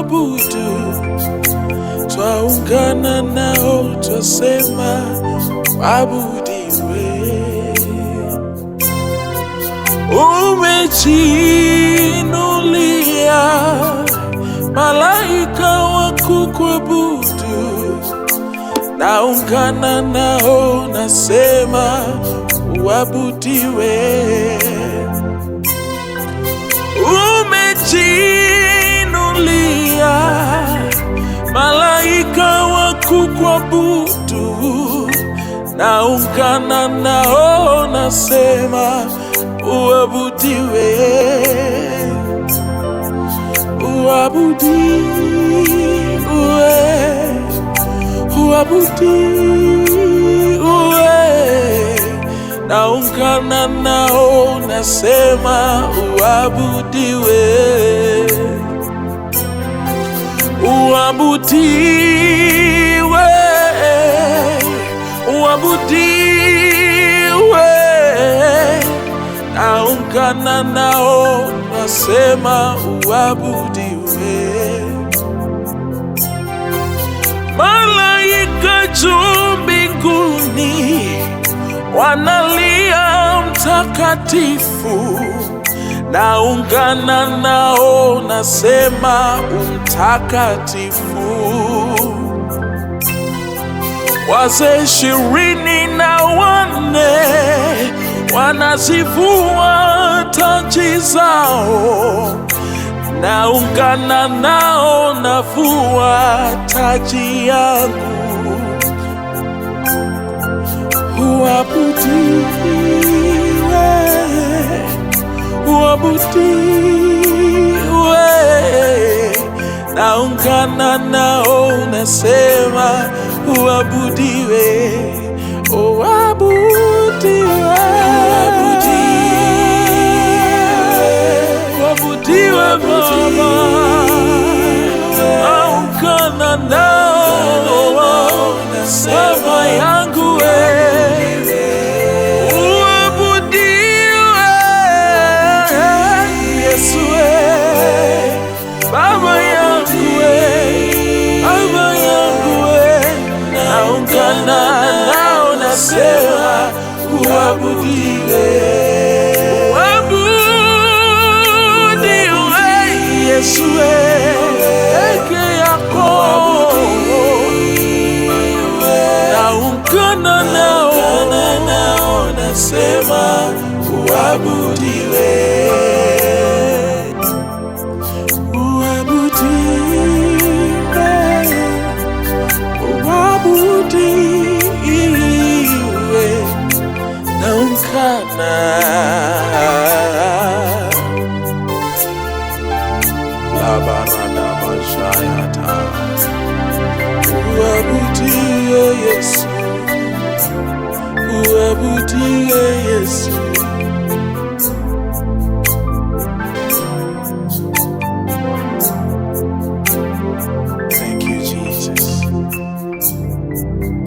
kuabudu, twaungana nao twasema abudiwe. Umejiinulia malaika wa kukuabudu, naungana nao nasema uabudiwe. Umejiinulia malaika wa kukuabudu, naungana nao nasema uabudiwe. Uabudiwe, uabudiwe, naungana nao nasema uabudiwe. Uabudiwe, uabudiwe, naungana nao nasema uabudiwe. Malaika juu mbinguni wanalia mtakatifu, naungana nao nasema umtakatifu. Wazee 24 wanazivua taji zao, naungana nao navua taji yangu. Uabudiwe, uabudiwe, naungana nao nasema uabudiwe. Uabudiwe, uabudiwe Baba, naungana nao nasema yangu uabudiwe. Yesu Baba yangu, Baba yangu, naungana nao nasema uabudiwe. Uabudiwe Yesu peke yako, naungana nao nasema uabudiwe. Uabudiwe, uabudiwe, naungana labarada mashayata. Uabudiwe Yesu, uabudiwe Yesu.